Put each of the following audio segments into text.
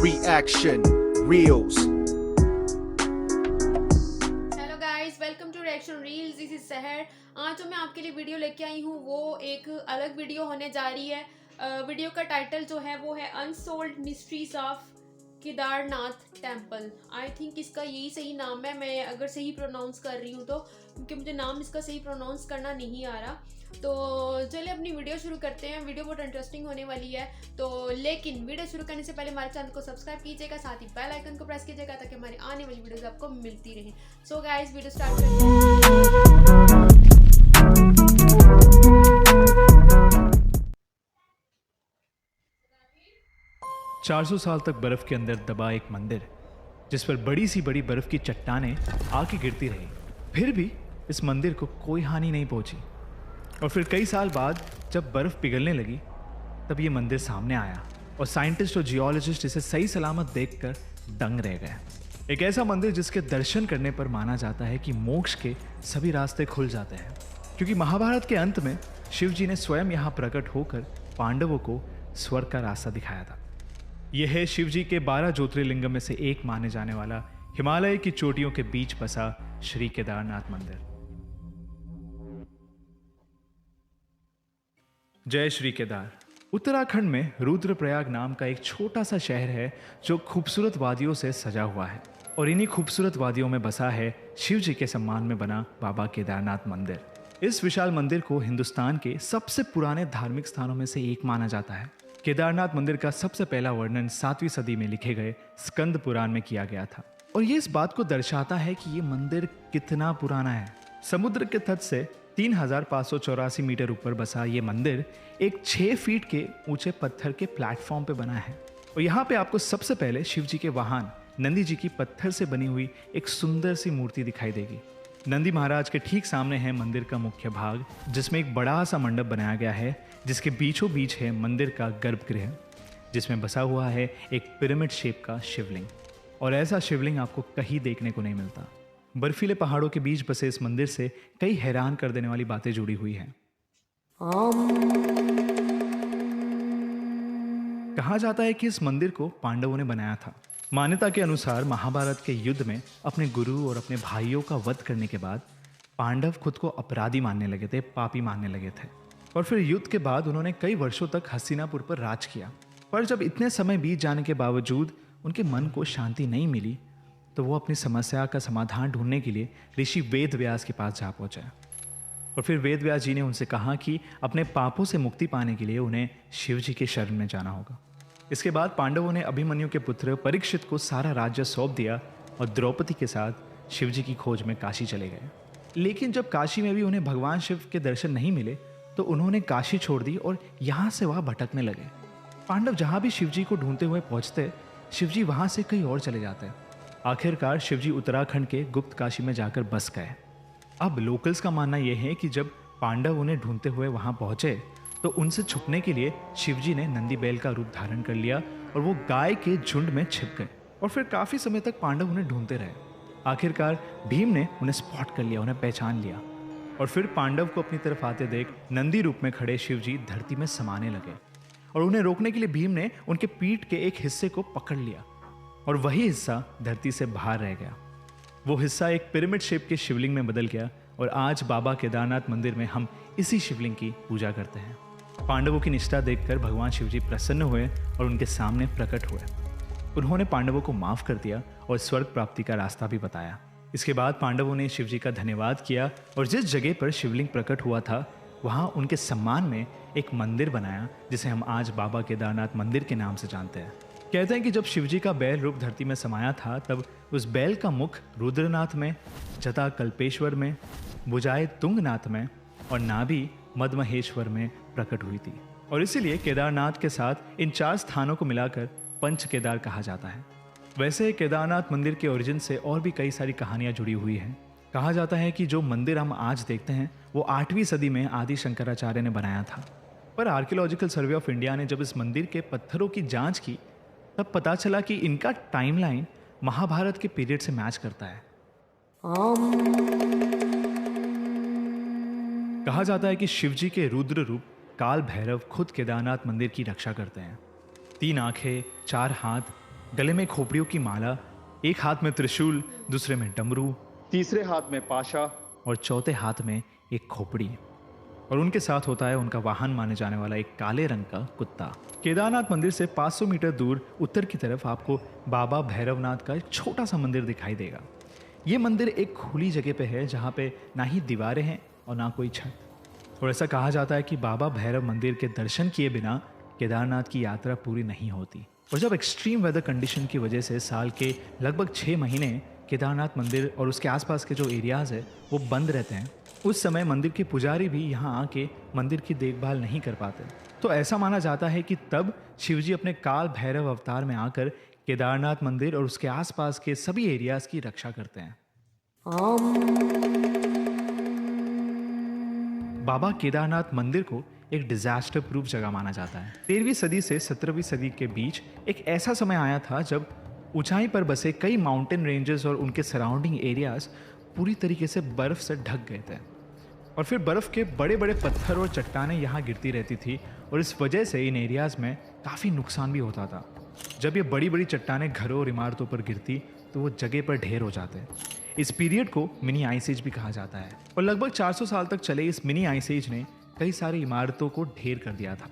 reaction reels. Hello guys, welcome to reaction reels. This is Sahar. आज जो मैं आपके लिए वीडियो लेके आई हूँ वो एक अलग वीडियो होने जा रही है। वीडियो का टाइटल जो है वो है unsold mysteries of Kedarnath temple. I think इसका यही सही नाम है, मैं अगर सही प्रोनाउंस कर रही हूँ तो, क्योंकि मुझे नाम इसका सही प्रोनाउंस करना नहीं आ रहा। तो चलिए अपनी वीडियो शुरू करते हैं। वीडियो बहुत इंटरेस्टिंग होने वाली है। तो लेकिन वीडियो शुरू करने से पहले हमारे चैनल को सब्सक्राइब कीजिएगा, साथ ही बेल आइकन को प्रेस कीजिएगा ताकि हमारी आने वाली वीडियोस आपको मिलती रहे। सो गाइस, वीडियो स्टार्ट करते हैं। 400 साल तक बर्फ के अंदर दबा एक मंदिर, जिस पर बड़ी सी बड़ी बर्फ की चट्टानें आके गिरती रही, फिर भी इस मंदिर को कोई हानि नहीं पहुंची। और फिर कई साल बाद जब बर्फ पिघलने लगी तब ये मंदिर सामने आया और साइंटिस्ट और जियोलॉजिस्ट इसे सही सलामत देखकर दंग रह गए। एक ऐसा मंदिर जिसके दर्शन करने पर माना जाता है कि मोक्ष के सभी रास्ते खुल जाते हैं, क्योंकि महाभारत के अंत में शिव जी ने स्वयं यहाँ प्रकट होकर पांडवों को स्वर्ग का रास्ता दिखाया था। यह है शिव जी के 12 ज्योतिर्लिंग में से एक माने जाने वाला हिमालय की चोटियों के बीच बसा श्री केदारनाथ मंदिर। जय श्री केदार। उत्तराखंड में रुद्रप्रयाग नाम का एक छोटा सा शहर है जो खूबसूरत वादियों से सजा हुआ है, और इन्हीं खूबसूरत वादियों में बसा है शिव जी के सम्मान में बना बाबा केदारनाथ मंदिर। इस विशाल मंदिर को हिंदुस्तान के सबसे पुराने धार्मिक स्थानों में से एक माना जाता है। केदारनाथ मंदिर का सबसे पहला वर्णन 7वीं सदी में लिखे गए स्कंद पुराण में किया गया था, और ये इस बात को दर्शाता है कि ये मंदिर कितना पुराना है। समुद्र के तट से 3584 मीटर ऊपर बसा ये मंदिर एक 6 फीट के ऊंचे पत्थर के प्लेटफॉर्म पे बना है, और यहाँ पे आपको सबसे पहले शिव जी के वाहन नंदी जी की पत्थर से बनी हुई एक सुंदर सी मूर्ति दिखाई देगी। नंदी महाराज के ठीक सामने है मंदिर का मुख्य भाग, जिसमें एक बड़ा सा मंडप बनाया गया है, जिसके बीचों बीच है मंदिर का गर्भगृह, जिसमें बसा हुआ है एक पिरामिड शेप का शिवलिंग। और ऐसा शिवलिंग आपको कहीं देखने को नहीं मिलता। बर्फीले पहाड़ों के बीच बसे इस मंदिर से कई हैरान कर देने वाली बातें जुड़ी हुई हैं। कहा जाता है कि इस मंदिर को पांडवों ने बनाया था। मान्यता के अनुसार महाभारत के युद्ध में अपने गुरु और अपने भाइयों का वध करने के बाद पांडव खुद को अपराधी मानने लगे थे, पापी मानने लगे थे, और फिर युद्ध के बाद उन्होंने कई वर्षों तक हस्तिनापुर पर राज किया। पर जब इतने समय बीत जाने के बावजूद उनके मन को शांति नहीं मिली, तो वो अपनी समस्या का समाधान ढूंढने के लिए ऋषि वेद व्यास के पास जा पहुंचे। और फिर वेद व्यास जी ने उनसे कहा कि अपने पापों से मुक्ति पाने के लिए उन्हें शिव जी के शरण में जाना होगा। इसके बाद पांडवों ने अभिमन्यु के पुत्र परीक्षित को सारा राज्य सौंप दिया और द्रौपदी के साथ शिव जी की खोज में काशी चले गए। लेकिन जब काशी में भी उन्हें भगवान शिव के दर्शन नहीं मिले, तो उन्होंने काशी छोड़ दी और यहाँ से वहाँ भटकने लगे। पांडव जहाँ भी शिव जी को ढूंढते हुए पहुँचते, शिव जी वहाँ से कहीं और चले जाते। आखिरकार शिव जी उत्तराखंड के गुप्त काशी में जाकर बस गए। अब लोकल्स का मानना यह है कि जब पांडव उन्हें ढूंढते हुए वहाँ पहुँचे, तो उनसे छुपने के लिए शिवजी ने नंदी बैल का रूप धारण कर लिया और वो गाय के झुंड में छिप गए। और फिर काफी समय तक पांडव उन्हें ढूंढते रहे। आखिरकार भीम ने उन्हें स्पॉट कर लिया, उन्हें पहचान लिया, और फिर पांडव को अपनी तरफ आते देख नंदी रूप में खड़े शिवजी धरती में समाने लगे, और उन्हें रोकने के लिए भीम ने उनके पीठ के एक हिस्से को पकड़ लिया, और वही हिस्सा धरती से बाहर रह गया। वो हिस्सा एक पिरामिड शेप के शिवलिंग में बदल गया, और आज बाबा केदारनाथ मंदिर में हम इसी शिवलिंग की पूजा करते हैं। पांडवों की निष्ठा देखकर भगवान शिवजी प्रसन्न हुए और उनके सामने प्रकट हुए। उन्होंने पांडवों को माफ कर दिया और स्वर्ग प्राप्ति का रास्ता भी बताया। इसके बाद पांडवों ने शिवजी का धन्यवाद किया, और जिस जगह पर शिवलिंग प्रकट हुआ था वहां उनके सम्मान में एक मंदिर बनाया, जिसे हम आज बाबा केदारनाथ मंदिर के नाम से जानते हैं। कहते हैं कि जब शिवजी का बैल रूप धरती में समाया था, तब उस बैल का मुख रुद्रनाथ में, जटा कल्पेश्वर में, भुजाएं तुंगनाथ में और नाभि मदमहेश्वर में प्रकट हुई थी। और इसीलिए केदारनाथ के साथ इन 4 स्थानों को मिलाकर पंच केदार कहा जाता है। वैसे केदारनाथ मंदिर के ओरिजिन से और भी कई सारी कहानियां जुड़ी हुई हैं। कहा जाता है कि जो मंदिर हम आज देखते हैं वो 8वीं सदी में आदि शंकराचार्य ने बनाया था। पर आर्कियोलॉजिकल सर्वे ऑफ इंडिया ने जब इस मंदिर के पत्थरों की जांच की, तब पता चला कि इनका टाइमलाइन महाभारत के पीरियड से मैच करता है। कहा जाता है कि शिवजी के रुद्र रूप काल भैरव खुद केदारनाथ मंदिर की रक्षा करते हैं। 3 आंखें, 4 हाथ गले में खोपड़ियों की माला, एक हाथ में त्रिशूल, दूसरे में डमरू, तीसरे हाथ में पाशा और चौथे हाथ में एक खोपड़ी। और उनके साथ होता है उनका वाहन माने जाने वाला एक काले रंग का कुत्ता। केदारनाथ मंदिर से 500 मीटर दूर उत्तर की तरफ आपको बाबा भैरवनाथ का एक छोटा सा मंदिर दिखाई देगा। ये मंदिर एक खुली जगह पे है जहाँ पे ना ही दीवारें हैं और ना कोई छत। और ऐसा कहा जाता है कि बाबा भैरव मंदिर के दर्शन किए बिना केदारनाथ की यात्रा पूरी नहीं होती। और जब एक्सट्रीम वेदर कंडीशन की वजह से साल के लगभग 6 महीने केदारनाथ मंदिर और उसके आसपास के जो एरियाज़ है वो बंद रहते हैं, उस समय मंदिर के पुजारी भी यहाँ आके मंदिर की देखभाल नहीं कर पाते। तो ऐसा माना जाता है कि तब शिवजी अपने काल भैरव अवतार में आकर केदारनाथ मंदिर और उसके आसपास के सभी एरियाज की रक्षा करते हैं। बाबा केदारनाथ मंदिर को एक डिजास्टर प्रूफ जगह माना जाता है। 13वीं सदी से 17वीं सदी के बीच एक ऐसा समय आया था जब ऊंचाई पर बसे कई माउंटेन रेंजेस और उनके सराउंडिंग एरियाज पूरी तरीके से बर्फ से ढक गए थे और फिर बर्फ के बड़े बड़े पत्थर और चट्टानें यहाँ गिरती रहती थी और इस वजह से इन एरियाज में काफ़ी नुकसान भी होता था। जब ये बड़ी बड़ी चट्टानें घरों और इमारतों पर गिरती तो वो जगह पर ढेर हो जाते। इस पीरियड को मिनी आइस एज भी कहा जाता है और लगभग 400 साल तक चले इस मिनी आइस एज ने कई सारी इमारतों को ढेर कर दिया था।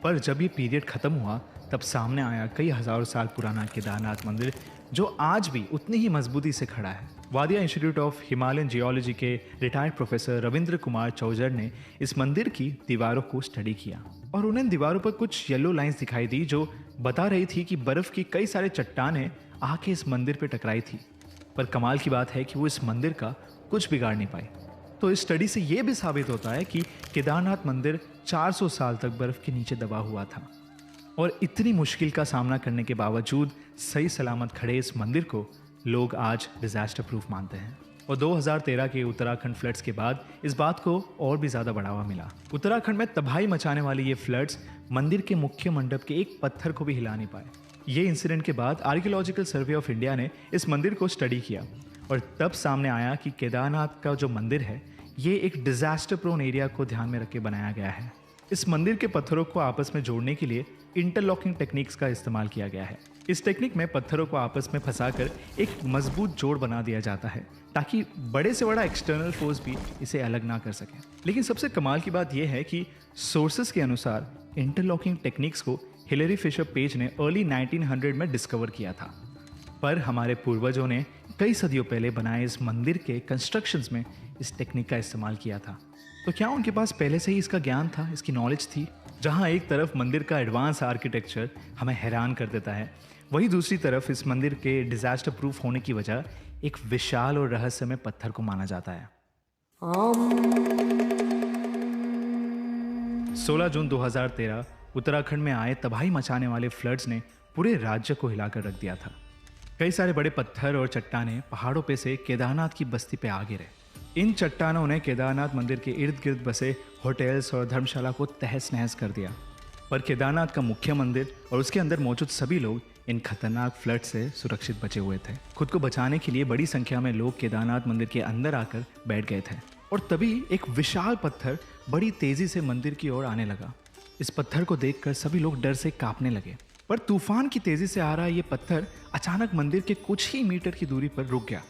पर जब ये पीरियड खत्म हुआ तब सामने आया कई हजारों साल पुराना केदारनाथ मंदिर जो आज भी उतनी ही मजबूती से खड़ा है। वादिया इंस्टीट्यूट ऑफ हिमालयन जियोलॉजी के रिटायर्ड प्रोफेसर रविंद्र कुमार चौजर ने इस मंदिर की दीवारों को स्टडी किया और उन्हें दीवारों पर कुछ येलो लाइंस दिखाई दी जो बता रही थी कि बर्फ की कई सारे चट्टानें आके इस मंदिर पर टकराई थी। पर कमाल की बात है कि वो इस मंदिर का कुछ बिगाड़ नहीं पाई। तो इस स्टडी से ये भी साबित होता है कि केदारनाथ मंदिर 400 साल तक बर्फ के नीचे दबा हुआ था और इतनी मुश्किल का सामना करने के बावजूद सही सलामत खड़े इस मंदिर को लोग आज डिजास्टर प्रूफ मानते हैं। और 2013 के उत्तराखंड फ्लड्स के बाद इस बात को और भी ज़्यादा बढ़ावा मिला। उत्तराखंड में तबाही मचाने वाले ये फ्लड्स मंदिर के मुख्य मंडप के एक पत्थर को भी हिला नहीं पाए। ये इंसिडेंट के बाद आर्कियोलॉजिकल सर्वे ऑफ इंडिया ने इस मंदिर को स्टडी किया और तब सामने आया कि केदारनाथ का जो मंदिर है ये एक डिजास्टर प्रोन एरिया को ध्यान में रख के बनाया गया है। इस मंदिर के पत्थरों को आपस में जोड़ने के लिए इंटरलॉकिंग टेक्निक्स का इस्तेमाल किया गया है। इस टेक्निक में पत्थरों को आपस में फंसाकर एक मजबूत जोड़ बना दिया जाता है ताकि बड़े से बड़ा एक्सटर्नल फोर्स भी इसे अलग ना कर सके। लेकिन सबसे कमाल की बात यह है कि सोर्सेस के अनुसार इंटरलॉकिंग टेक्निक्स को हिलरी फिशर पेज ने अर्ली 1900 में डिस्कवर किया था, पर हमारे पूर्वजों ने कई सदियों पहले बनाए इस मंदिर के कंस्ट्रक्शंस में इस टेक्निक का इस्तेमाल किया था। तो क्या उनके पास पहले से ही इसका ज्ञान था, इसकी नॉलेज थी? जहां एक तरफ मंदिर का एडवांस आर्किटेक्चर हमें हैरान कर देता है, वहीं दूसरी तरफ इस मंदिर के डिजास्टर प्रूफ होने की वजह एक विशाल और रहस्यमय पत्थर को माना जाता है। 16 जून 2013 उत्तराखंड में आए तबाही मचाने वाले फ्लड्स ने पूरे राज्य को हिलाकर रख दिया था। कई सारे बड़े पत्थर और चट्टानें पहाड़ों पे से केदारनाथ की बस्ती पे आ गिरे। इन चट्टानों ने केदारनाथ मंदिर के इर्द गिर्द बसे होटल्स और धर्मशाला को तहस नहस कर दिया। पर केदारनाथ का मुख्य मंदिर और उसके अंदर मौजूद सभी लोग इन खतरनाक फ्लड से सुरक्षित बचे हुए थे। खुद को बचाने के लिए बड़ी संख्या में लोग केदारनाथ मंदिर के अंदर आकर बैठ गए थे और तभी एक विशाल पत्थर बड़ी तेजी से मंदिर की ओर आने लगा। इस पत्थर को देखकर सभी लोग डर से कांपने लगे। पर तूफान की तेजी से आ रहा ये पत्थर अचानक मंदिर के कुछ ही मीटर की दूरी पर रुक गया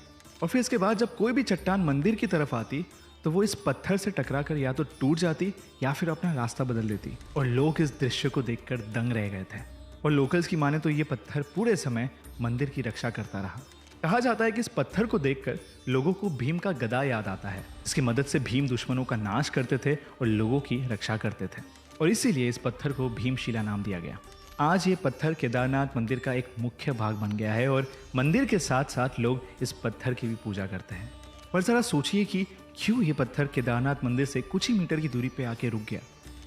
और फिर इसके बाद जब कोई भी चट्टान मंदिर की तरफ आती तो वो इस पत्थर से टकराकर या तो टूट जाती या फिर अपना रास्ता बदल देती। और लोग इस दृश्य को देखकर दंग रह गए थे और लोकल्स की माने तो ये पत्थर पूरे समय मंदिर की रक्षा करता रहा। कहा जाता है कि इस पत्थर को देखकर लोगों को भीम का गदा याद आता है। इसकी मदद से भीम दुश्मनों का नाश करते थे और लोगों की रक्षा करते थे और इसीलिए इस पत्थर को भीमशिला नाम दिया गया। आज ये पत्थर केदारनाथ मंदिर का एक मुख्य भाग बन गया है और मंदिर के साथ साथ लोग इस पत्थर की भी पूजा करते हैं। पर जरा सोचिए कि क्यों ये पत्थर केदारनाथ मंदिर से कुछ ही मीटर की दूरी पे आके रुक गया?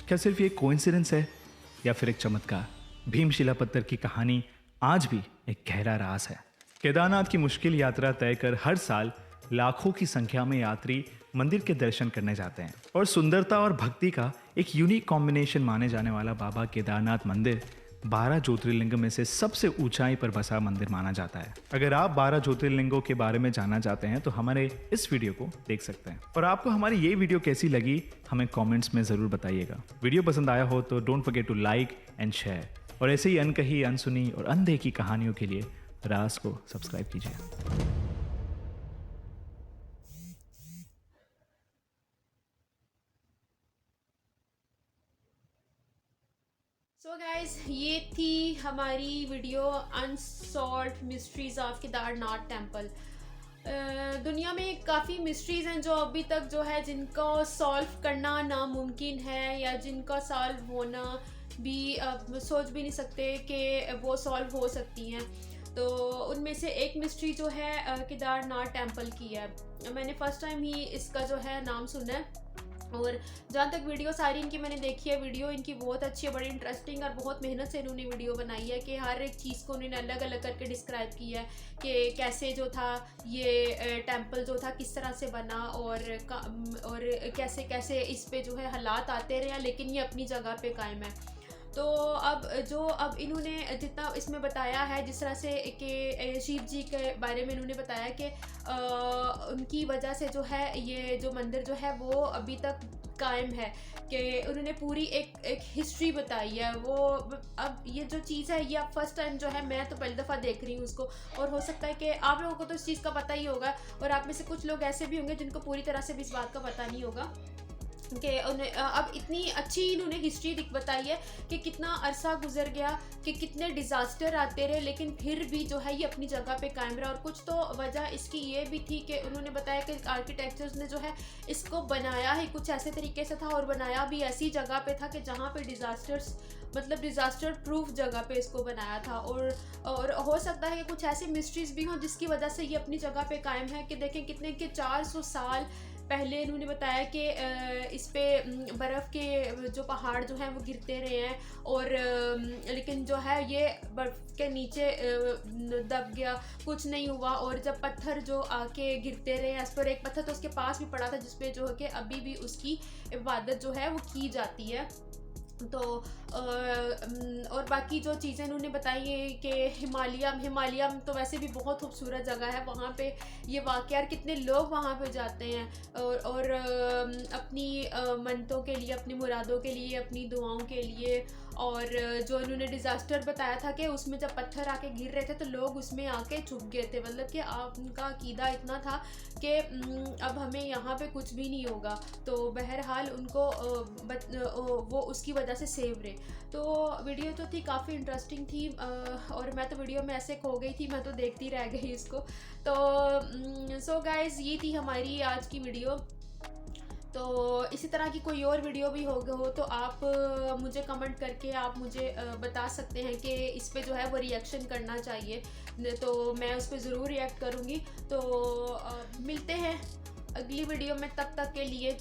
क्या सिर्फ ये कोइंसिडेंस है या फिर एक चमत्कार? भीमशिला पत्थर की कहानी आज भी एक गहरा राज है। केदारनाथ की मुश्किल यात्रा तय कर हर साल लाखों की संख्या में यात्री मंदिर के दर्शन करने जाते हैं और सुंदरता और भक्ति का एक यूनिक कॉम्बिनेशन माने जाने वाला बाबा केदारनाथ मंदिर 12 ज्योतिर्लिंग में से सबसे ऊंचाई पर बसा मंदिर माना जाता है। अगर आप 12 ज्योतिर्लिंगों के बारे में जानना चाहते हैं तो हमारे इस वीडियो को देख सकते हैं। और आपको हमारी ये वीडियो कैसी लगी हमें कमेंट्स में जरूर बताइएगा। वीडियो पसंद आया हो तो don't forget to like and share. और ऐसे ही अनकही, अनसुनी और अनदेखी कहानियों के लिए राज को सब्सक्राइब कीजिए। सो गाइज, ये थी हमारी video unsolved mysteries of Kedarnath temple. दुनिया में काफ़ी मिस्ट्रीज़ हैं जो अभी तक जो है जिनको सॉल्व करना नामुमकिन है, या जिनका सॉल्व होना भी सोच भी नहीं सकते कि वो सॉल्व हो सकती हैं। तो उनमें से एक मिस्ट्री जो है केदारनाथ टेम्पल की है। मैंने फ़र्स्ट टाइम ही इसका जो है नाम सुना है, और जहाँ तक वीडियो सारी इनकी मैंने देखी है, वीडियो इनकी बहुत अच्छी है, बड़ी इंटरेस्टिंग, और बहुत मेहनत से इन्होंने वीडियो बनाई है कि हर एक चीज़ को उन्होंने अलग अलग करके डिस्क्राइब किया है कि कैसे जो था ये टेंपल जो था किस तरह से बना, और कैसे कैसे इस पे जो है हालात आते रहे, लेकिन ये अपनी जगह पे कायम है। तो अब इन्होंने जितना इसमें बताया है, जिस तरह से कि शिव जी के बारे में इन्होंने बताया कि उनकी वजह से जो है ये जो मंदिर जो है वो अभी तक कायम है, कि उन्होंने पूरी एक हिस्ट्री बताई है। वो अब ये जो चीज़ है ये अब फर्स्ट टाइम जो है, मैं तो पहली दफ़ा देख रही हूँ उसको, और हो सकता है कि आप लोगों को तो इस चीज़ का पता ही होगा, और आप में से कुछ लोग ऐसे भी होंगे जिनको पूरी तरह से भी इस बात का पता नहीं होगा कि उन्हें अब इतनी अच्छी इन्होंने हिस्ट्री बताई है कि कितना अरसा गुजर गया, कि कितने डिज़ास्टर आते रहे, लेकिन फिर भी जो है ये अपनी जगह पे कायम रहा। और कुछ तो वजह इसकी ये भी थी कि उन्होंने बताया कि आर्किटेक्चर्स ने जो है इसको बनाया ही कुछ ऐसे तरीके से था, और बनाया भी ऐसी जगह पे था कि जहाँ पे डिज़ास्टर प्रूफ जगह पे इसको बनाया था। और हो सकता है कि कुछ ऐसी मिस्ट्रीज़ भी हों जिसकी वजह से ये अपनी जगह पे कायम है, कि देखें कितने के 400 साल पहले इन्होंने बताया कि इस पे बर्फ़ के जो पहाड़ जो हैं वो गिरते रहे हैं, और लेकिन जो है ये बर्फ़ के नीचे दब गया, कुछ नहीं हुआ। और जब पत्थर जो आके गिरते रहे इस पर, एक पत्थर तो उसके पास भी पड़ा था जिसपे जो है कि अभी भी उसकी इबादत जो है वो की जाती है। तो और बाकी जो चीज़ें उन्होंने बताई है कि हिमालयम तो वैसे भी बहुत खूबसूरत जगह है, वहाँ पे ये वाक़या, और कितने लोग वहाँ पे जाते हैं, और अपनी मन्नतों के लिए, अपनी मुरादों के लिए, अपनी दुआओं के लिए। और जो उन्होंने डिज़ास्टर बताया था कि उसमें जब पत्थर आके गिर रहे थे तो लोग उसमें आके छुप गए थे, मतलब कि उनका अकीदा इतना था कि अब हमें यहाँ पे कुछ भी नहीं होगा। तो बहरहाल उनको वो उसकी वजह से सेव रहे। तो वीडियो तो थी काफ़ी इंटरेस्टिंग थी, और मैं तो वीडियो में ऐसे खो गई थी, मैं तो देखती रह गई इसको। तो सो गाइज़, ये थी हमारी आज की वीडियो। तो इसी तरह की कोई और वीडियो भी हो तो आप मुझे कमेंट करके आप मुझे बता सकते हैं कि इस पे जो है वो रिएक्शन करना चाहिए, तो मैं उस पर ज़रूर रिएक्ट करूँगी। तो मिलते हैं अगली वीडियो में, तब तक के लिए